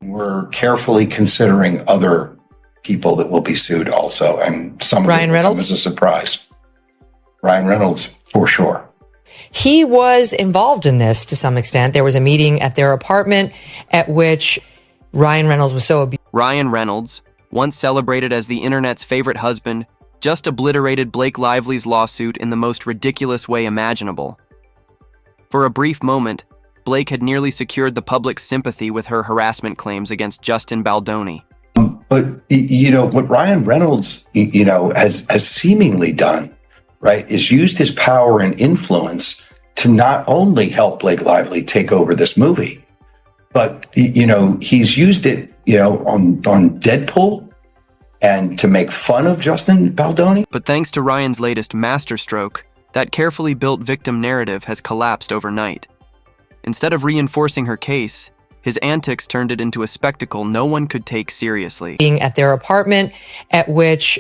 We're carefully considering other people that will be sued also, and some of Ryan it will come Reynolds? as a surprise. Ryan Reynolds, for sure. He was involved in this to some extent. There was a meeting at their apartment at which Ryan Reynolds was so abused. Ryan Reynolds, once celebrated as the internet's favorite husband, just obliterated Blake Lively's lawsuit in the most ridiculous way imaginable. For a brief moment, Blake had nearly secured the public's sympathy with her harassment claims against Justin Baldoni. But, what Ryan Reynolds, has seemingly done, right, is used his power and influence to not only help Blake Lively take over this movie, but, he's used it, on Deadpool and to make fun of Justin Baldoni. But thanks to Ryan's latest masterstroke, that carefully built victim narrative has collapsed overnight. Instead of reinforcing her case, his antics turned it into a spectacle no one could take seriously. Being at their apartment at which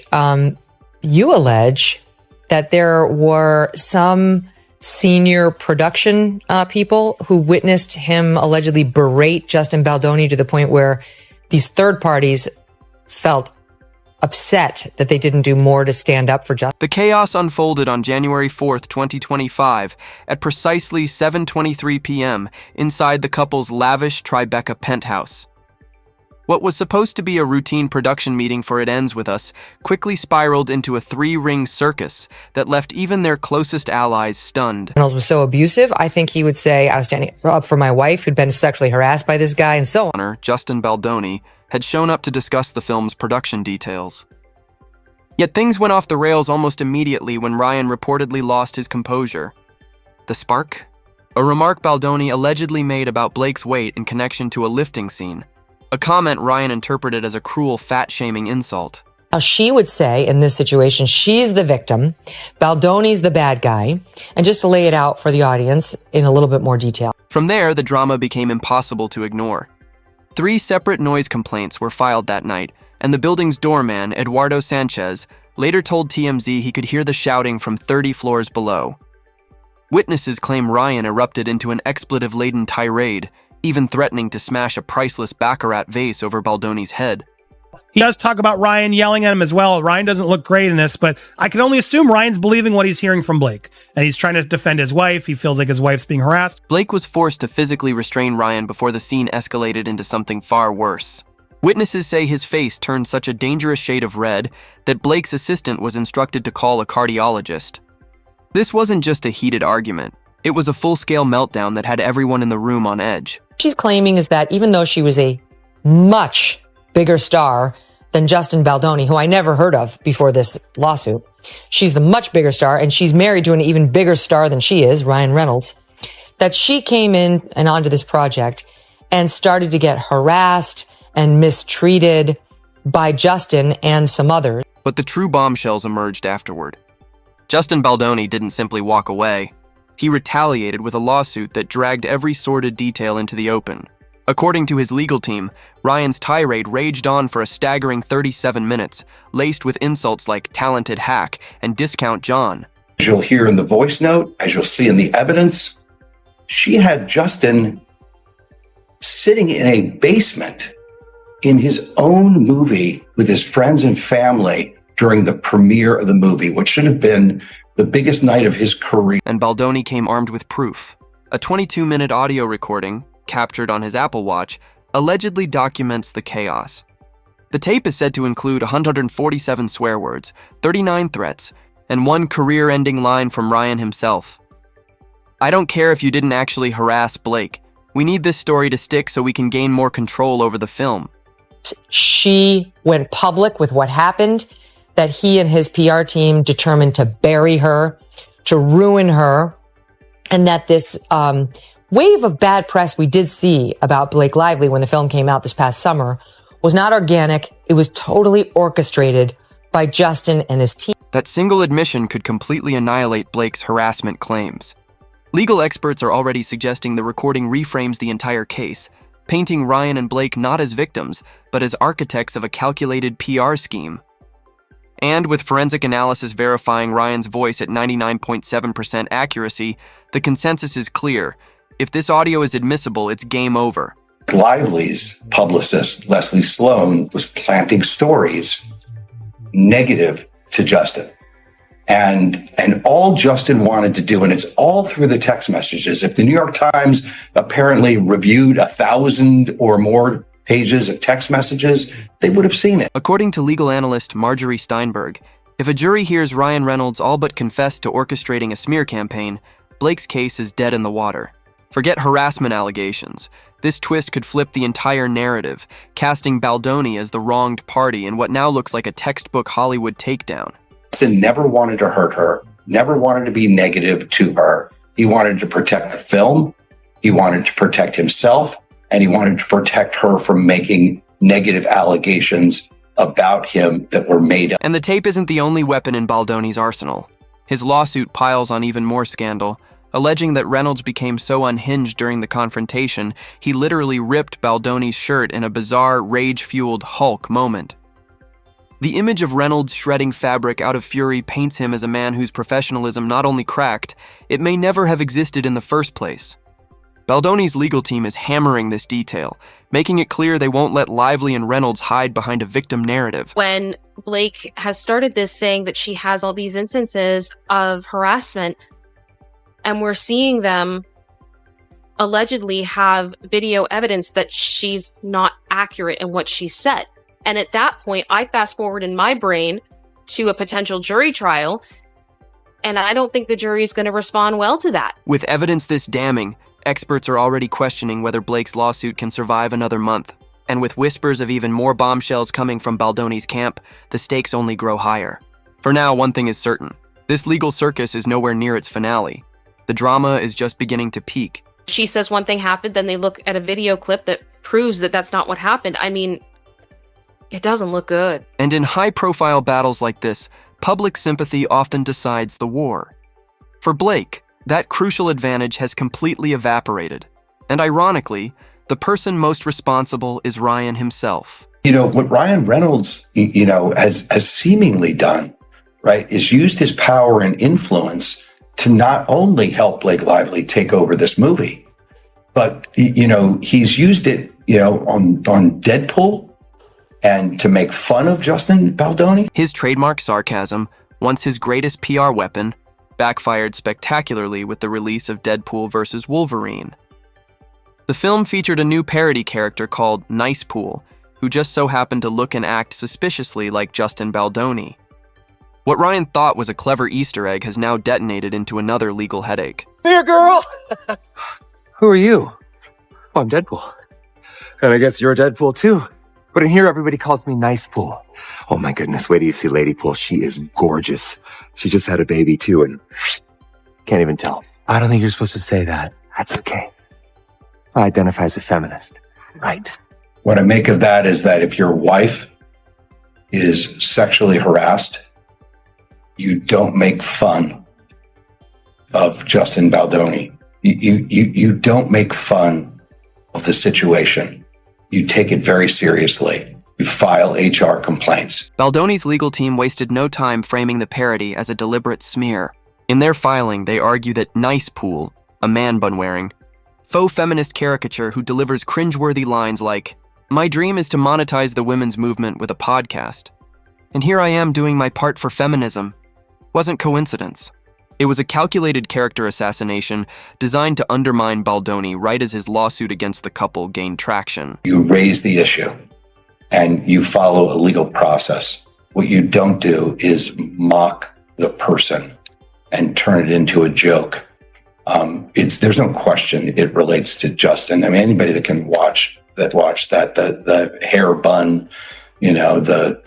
you allege that there were some senior production people who witnessed him allegedly berate Justin Baldoni to the point where these third parties felt upset that they didn't do more to stand up for Justin. The chaos unfolded on January 4th, 2025, at precisely 7:23 p.m. inside the couple's lavish Tribeca penthouse. What was supposed to be a routine production meeting for It Ends With Us quickly spiraled into a three-ring circus that left even their closest allies stunned. Reynolds was so abusive, I think he would say, I was standing up for my wife who'd been sexually harassed by this guy and so on. Justin Baldoni had shown up to discuss the film's production details. Yet things went off the rails almost immediately when Ryan reportedly lost his composure. The spark? A remark Baldoni allegedly made about Blake's weight in connection to a lifting scene. A comment Ryan interpreted as a cruel fat-shaming insult. Now, she would say in this situation, she's the victim, Baldoni's the bad guy, and just to lay it out for the audience in a little bit more detail. From there, the drama became impossible to ignore. 3 separate noise complaints were filed that night, and the building's doorman, Eduardo Sanchez, later told TMZ he could hear the shouting from 30 floors below. Witnesses claim Ryan erupted into an expletive-laden tirade, even threatening to smash a priceless Baccarat vase over Baldoni's head. He does talk about Ryan yelling at him as well. Ryan doesn't look great in this, but I can only assume Ryan's believing what he's hearing from Blake. And he's trying to defend his wife. He feels like his wife's being harassed. Blake was forced to physically restrain Ryan before the scene escalated into something far worse. Witnesses say his face turned such a dangerous shade of red that Blake's assistant was instructed to call a cardiologist. This wasn't just a heated argument. It was a full-scale meltdown that had everyone in the room on edge. She's claiming is that even though she was a much bigger star than Justin Baldoni, who I never heard of before this lawsuit, she's the much bigger star, and she's married to an even bigger star than she is, Ryan Reynolds, that she came in and onto this project and started to get harassed and mistreated by Justin and some others. But the true bombshells emerged afterward. Justin Baldoni didn't simply walk away. He retaliated with a lawsuit that dragged every sordid detail into the open. According to his legal team, Ryan's tirade raged on for a staggering 37 minutes, laced with insults like talented hack and discount John. As you'll hear in the voice note, as you'll see in the evidence, she had Justin sitting in a basement in his own movie with his friends and family during the premiere of the movie, which should have been the biggest night of his career. And Baldoni came armed with proof. A 22-minute audio recording, captured on his Apple Watch, allegedly documents the chaos. The tape is said to include 147 swear words, 39 threats, and one career-ending line from Ryan himself. "I don't care if you didn't actually harass Blake. We need this story to stick so we can gain more control over the film." She went public with what happened, that he and his PR team determined to bury her, to ruin her, and that this wave of bad press we did see about Blake Lively when the film came out this past summer was not organic. It was totally orchestrated by Justin and his team. That single admission could completely annihilate Blake's harassment claims. Legal experts are already suggesting the recording reframes the entire case, painting Ryan and Blake not as victims, but as architects of a calculated PR scheme. And with forensic analysis verifying Ryan's voice at 99.7% accuracy, the consensus is clear. If this audio is admissible, it's game over. Lively's publicist, Leslie Sloan, was planting stories negative to Justin. And all Justin wanted to do, and it's all through the text messages. If the New York Times apparently reviewed 1,000 or more pages of text messages, they would have seen it. According to legal analyst Marjorie Steinberg, if a jury hears Ryan Reynolds all but confess to orchestrating a smear campaign, Blake's case is dead in the water. Forget harassment allegations. This twist could flip the entire narrative, casting Baldoni as the wronged party in what now looks like a textbook Hollywood takedown. Justin never wanted to hurt her, never wanted to be negative to her. He wanted to protect the film, he wanted to protect himself, and he wanted to protect her from making negative allegations about him that were made up. And the tape isn't the only weapon in Baldoni's arsenal. His lawsuit piles on even more scandal, alleging that Reynolds became so unhinged during the confrontation, he literally ripped Baldoni's shirt in a bizarre, rage-fueled Hulk moment. The image of Reynolds shredding fabric out of fury paints him as a man whose professionalism not only cracked, it may never have existed in the first place. Baldoni's legal team is hammering this detail, making it clear they won't let Lively and Reynolds hide behind a victim narrative. When Blake has started this saying that she has all these instances of harassment, and we're seeing them allegedly have video evidence that she's not accurate in what she said. And at that point, I fast forward in my brain to a potential jury trial, and I don't think the jury is going to respond well to that. With evidence this damning, experts are already questioning whether Blake's lawsuit can survive another month. And with whispers of even more bombshells coming from Baldoni's camp, the stakes only grow higher. For now, one thing is certain. This legal circus is nowhere near its finale. The drama is just beginning to peak. She says one thing happened, then they look at a video clip that proves that that's not what happened. I mean, it doesn't look good. And in high-profile battles like this, public sympathy often decides the war. For Blake, that crucial advantage has completely evaporated. And ironically, the person most responsible is Ryan himself. What Ryan Reynolds, has seemingly done, right, is used his power and influence to not only help Blake Lively take over this movie, but, he's used it, on Deadpool and to make fun of Justin Baldoni. His trademark sarcasm, once his greatest PR weapon, backfired spectacularly with the release of Deadpool vs. Wolverine. The film featured a new parody character called Nice Pool, who just so happened to look and act suspiciously like Justin Baldoni. What Ryan thought was a clever Easter egg has now detonated into another legal headache. Here, girl! Who are you? Oh, I'm Deadpool. And I guess you're a Deadpool too. But in here, everybody calls me Nice Pool. Oh my goodness, wait till you see Lady Pool. She is gorgeous. She just had a baby too, and can't even tell. I don't think you're supposed to say that. That's okay. I identify as a feminist. Right. What I make of that is that if your wife is sexually harassed, you don't make fun of Justin Baldoni. You don't make fun of the situation. You take it very seriously. You file HR complaints. Baldoni's legal team wasted no time framing the parody as a deliberate smear. In their filing, they argue that Nice Pool, a man bun wearing, faux feminist caricature who delivers cringeworthy lines like, "My dream is to monetize the women's movement with a podcast. And here I am doing my part for feminism," wasn't coincidence. It was a calculated character assassination designed to undermine Baldoni right as his lawsuit against the couple gained traction. You raise the issue and you follow a legal process. What you don't do is mock the person and turn it into a joke. There's no question it relates to Justin. I mean, anybody that can watch that, the hair bun, the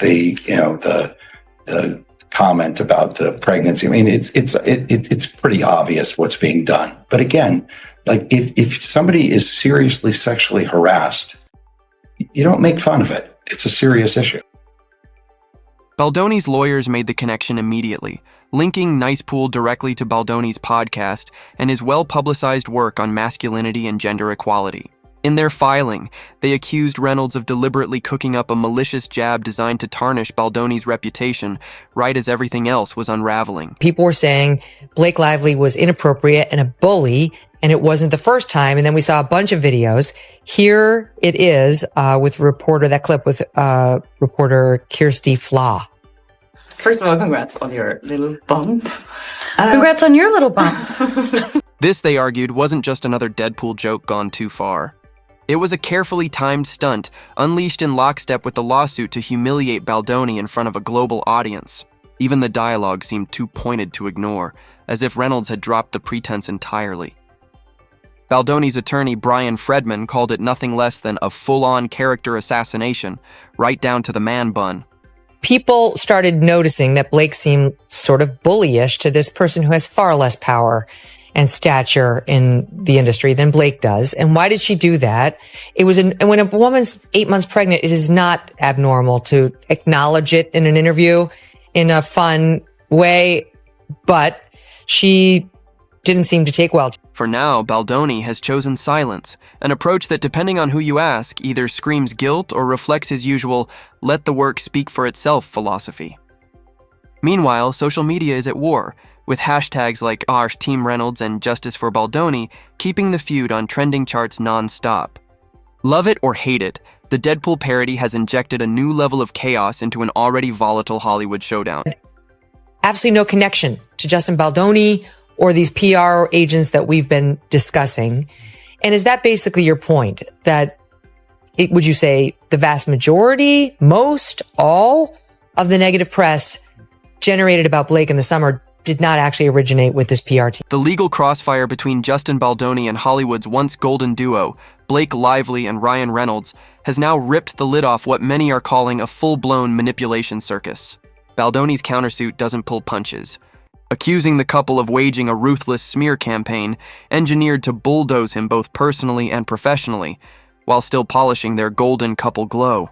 comment about the pregnancy. I mean, it's pretty obvious what's being done. But again, like if somebody is seriously sexually harassed, you don't make fun of it. It's a serious issue. Baldoni's lawyers made the connection immediately, linking Nice Pool directly to Baldoni's podcast and his well-publicized work on masculinity and gender equality. In their filing, they accused Reynolds of deliberately cooking up a malicious jab designed to tarnish Baldoni's reputation, right as everything else was unraveling. People were saying Blake Lively was inappropriate and a bully, and it wasn't the first time. And then we saw a bunch of videos. Here it is with that clip with reporter Kirsty Flaw. First of all, congrats on your little bump. Congrats on your little bump. This, they argued, wasn't just another Deadpool joke gone too far. It was a carefully timed stunt, unleashed in lockstep with the lawsuit to humiliate Baldoni in front of a global audience. Even the dialogue seemed too pointed to ignore, as if Reynolds had dropped the pretense entirely. Baldoni's attorney, Brian Fredman, called it nothing less than a full-on character assassination, right down to the man bun. People started noticing that Blake seemed sort of bullyish to this person who has far less power and stature in the industry than Blake does. And why did she do that? When a woman's 8 months pregnant, it is not abnormal to acknowledge it in an interview in a fun way, but she didn't seem to take well. For now, Baldoni has chosen silence, an approach that, depending on who you ask, either screams guilt or reflects his usual let the work speak for itself philosophy. Meanwhile, social media is at war, with hashtags like #Team Reynolds and Justice for Baldoni keeping the feud on trending charts non-stop. Love it or hate it, the Deadpool parody has injected a new level of chaos into an already volatile Hollywood showdown. Absolutely no connection to Justin Baldoni or these PR agents that we've been discussing. And is that basically your point? That would you say the vast majority, most, all of the negative press generated about Blake in the summer did not actually originate with this PR team? The legal crossfire between Justin Baldoni and Hollywood's once golden duo, Blake Lively and Ryan Reynolds, has now ripped the lid off what many are calling a full-blown manipulation circus. Baldoni's countersuit doesn't pull punches, accusing the couple of waging a ruthless smear campaign engineered to bulldoze him both personally and professionally, while still polishing their golden couple glow.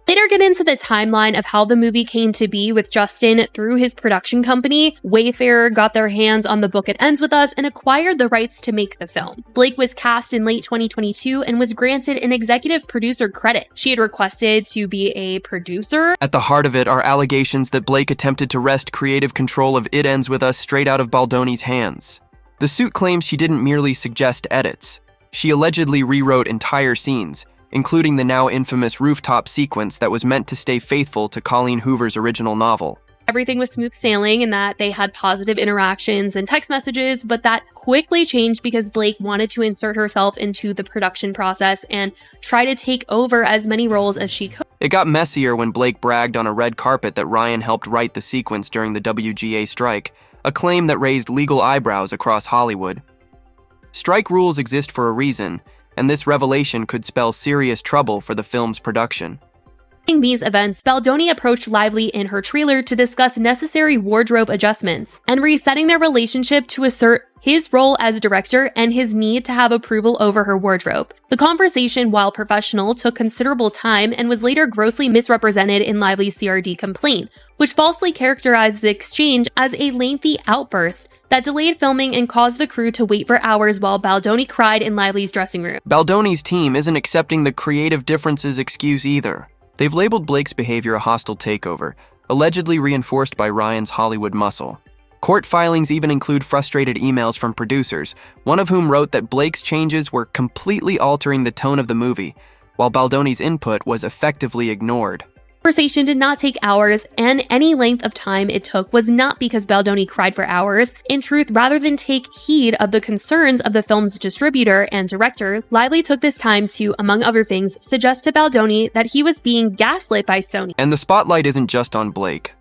Later get into the timeline of how the movie came to be with Justin through his production company. Wayfarer got their hands on the book It Ends With Us and acquired the rights to make the film. Blake was cast in late 2022 and was granted an executive producer credit. She had requested to be a producer. At the heart of it are allegations that Blake attempted to wrest creative control of It Ends With Us straight out of Baldoni's hands. The suit claims she didn't merely suggest edits. She allegedly rewrote entire scenes, including the now infamous rooftop sequence that was meant to stay faithful to Colleen Hoover's original novel. Everything was smooth sailing and that they had positive interactions and text messages, but that quickly changed because Blake wanted to insert herself into the production process and try to take over as many roles as she could. It got messier when Blake bragged on a red carpet that Ryan helped write the sequence during the WGA strike, a claim that raised legal eyebrows across Hollywood. Strike rules exist for a reason, and this revelation could spell serious trouble for the film's production. During these events, Baldoni approached Lively in her trailer to discuss necessary wardrobe adjustments and resetting their relationship to assert his role as director and his need to have approval over her wardrobe. The conversation, while professional, took considerable time and was later grossly misrepresented in Lively's CRD complaint, which falsely characterized the exchange as a lengthy outburst that delayed filming and caused the crew to wait for hours while Baldoni cried in Lively's dressing room. Baldoni's team isn't accepting the creative differences excuse either. They've labeled Blake's behavior a hostile takeover, allegedly reinforced by Ryan's Hollywood muscle. Court filings even include frustrated emails from producers, one of whom wrote that Blake's changes were completely altering the tone of the movie, while Baldoni's input was effectively ignored. The conversation did not take hours, and any length of time it took was not because Baldoni cried for hours. In truth, rather than take heed of the concerns of the film's distributor and director, Lively took this time to, among other things, suggest to Baldoni that he was being gaslit by Sony. And the spotlight isn't just on Blake.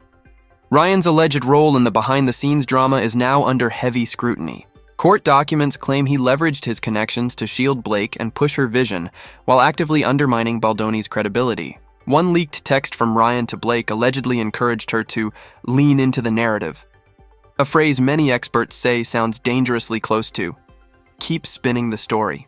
Ryan's alleged role in the behind-the-scenes drama is now under heavy scrutiny. Court documents claim he leveraged his connections to shield Blake and push her vision, while actively undermining Baldoni's credibility. One leaked text from Ryan to Blake allegedly encouraged her to lean into the narrative, a phrase many experts say sounds dangerously close to keep spinning the story.